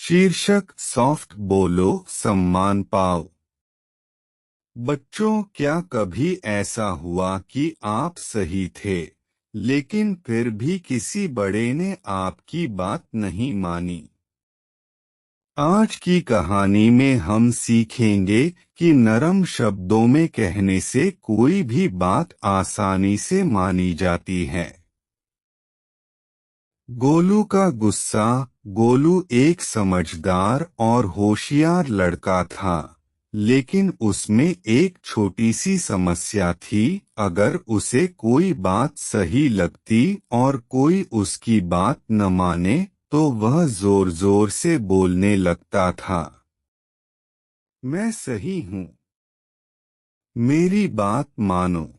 शीर्षक सॉफ्ट बोलो सम्मान पाओ। बच्चों, क्या कभी ऐसा हुआ कि आप सही थे, लेकिन फिर भी किसी बड़े ने आपकी बात नहीं मानी? आज की कहानी में हम सीखेंगे कि नरम शब्दों में कहने से कोई भी बात आसानी से मानी जाती है। गोलू का गुस्सा। गोलू एक समझदार और होशियार लड़का था, लेकिन उसमें एक छोटी सी समस्या थी। अगर उसे कोई बात सही लगती और कोई उसकी बात न माने तो वह जोर जोर से बोलने लगता था। मैं सही हूँ, मेरी बात मानो।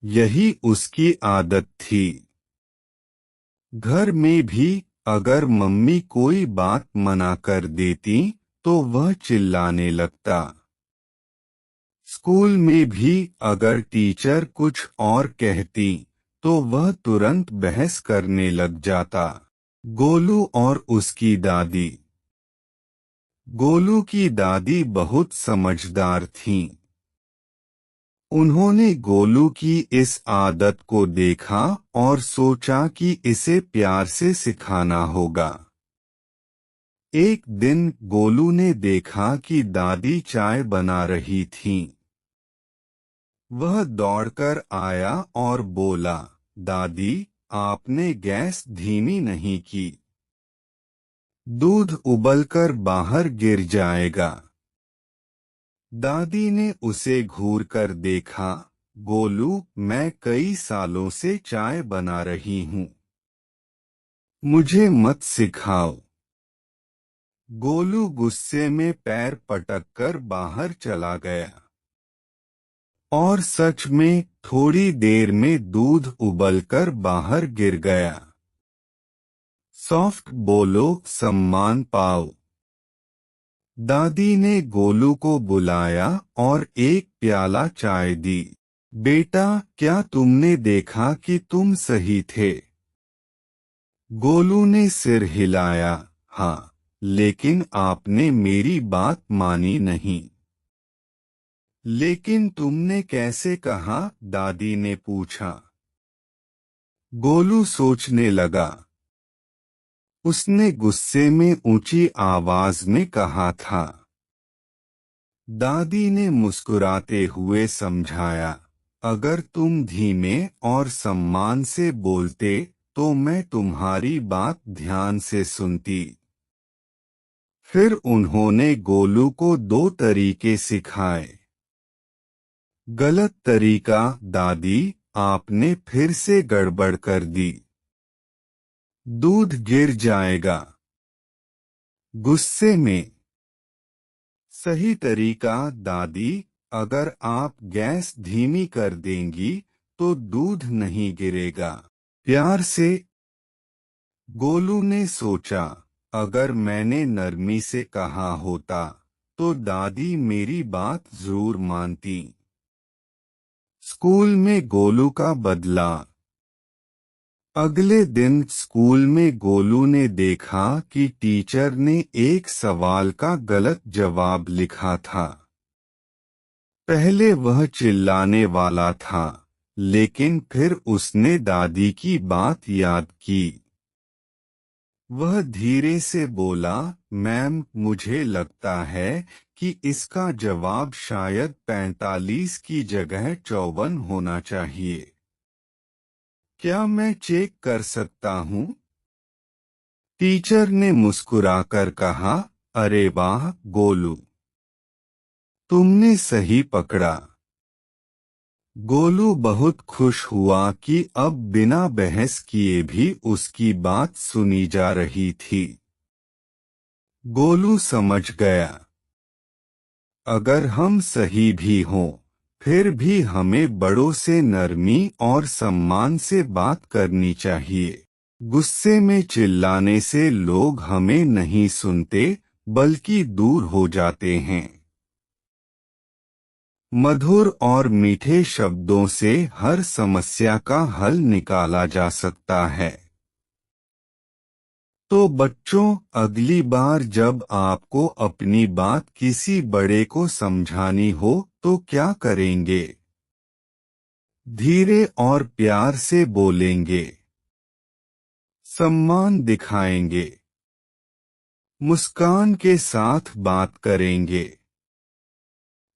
यही उसकी आदत थी। घर में भी अगर मम्मी कोई बात मना कर देती तो वह चिल्लाने लगता। स्कूल में भी अगर टीचर कुछ और कहती तो वह तुरंत बहस करने लग जाता। गोलू और उसकी दादी। गोलू की दादी बहुत समझदार थीं। उन्होंने गोलू की इस आदत को देखा और सोचा कि इसे प्यार से सिखाना होगा। एक दिन गोलू ने देखा कि दादी चाय बना रही थीं। वह दौड़कर आया और बोला, दादी, आपने गैस धीमी नहीं की। दूध उबलकर बाहर गिर जाएगा। दादी ने उसे घूरकर देखा। गोलू, मैं कई सालों से चाय बना रही हूँ, मुझे मत सिखाओ। गोलू गुस्से में पैर पटककर बाहर चला गया। और सच में थोड़ी देर में दूध उबलकर बाहर गिर गया। सॉफ्ट बोलो सम्मान पाओ। दादी ने गोलू को बुलाया और एक प्याला चाय दी। बेटा, क्या तुमने देखा कि तुम सही थे? गोलू ने सिर हिलाया। हाँ, लेकिन आपने मेरी बात मानी नहीं। लेकिन तुमने कैसे कहा? दादी ने पूछा। गोलू सोचने लगा। उसने गुस्से में ऊंची आवाज में कहा था। दादी ने मुस्कुराते हुए समझाया, अगर तुम धीमे और सम्मान से बोलते तो मैं तुम्हारी बात ध्यान से सुनती। फिर उन्होंने गोलू को 2 तरीके सिखाए। गलत तरीका, दादी, आपने फिर से गड़बड़ कर दी। दूध गिर जाएगा। गुस्से में। सही तरीका, दादी, अगर आप गैस धीमी कर देंगी तो दूध नहीं गिरेगा। प्यार से। गोलू ने सोचा, अगर मैंने नरमी से कहा होता तो दादी मेरी बात जरूर मानती। स्कूल में गोलू का बदला। अगले दिन स्कूल में गोलू ने देखा कि टीचर ने एक सवाल का गलत जवाब लिखा था। पहले वह चिल्लाने वाला था, लेकिन फिर उसने दादी की बात याद की। वह धीरे से बोला, मैम, मुझे लगता है कि इसका जवाब शायद 45 की जगह 54 होना चाहिए। क्या मैं चेक कर सकता हूँ? टीचर ने मुस्कुराकर कहा, अरे वाह गोलू, तुमने सही पकड़ा। गोलू बहुत खुश हुआ कि अब बिना बहस किए भी उसकी बात सुनी जा रही थी। गोलू समझ गया, अगर हम सही भी हों, फिर भी हमें बड़ों से नरमी और सम्मान से बात करनी चाहिए। गुस्से में चिल्लाने से लोग हमें नहीं सुनते, बल्कि दूर हो जाते हैं। मधुर और मीठे शब्दों से हर समस्या का हल निकाला जा सकता है। तो बच्चों, अगली बार जब आपको अपनी बात किसी बड़े को समझानी हो तो क्या करेंगे? धीरे और प्यार से बोलेंगे, सम्मान दिखाएंगे, मुस्कान के साथ बात करेंगे।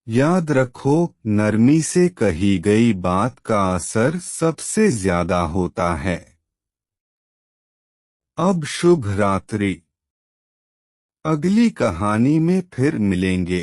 याद रखो, नरमी से कही गई बात का असर सबसे ज्यादा होता है। अब शुभ रात्रि। अगली कहानी में फिर मिलेंगे।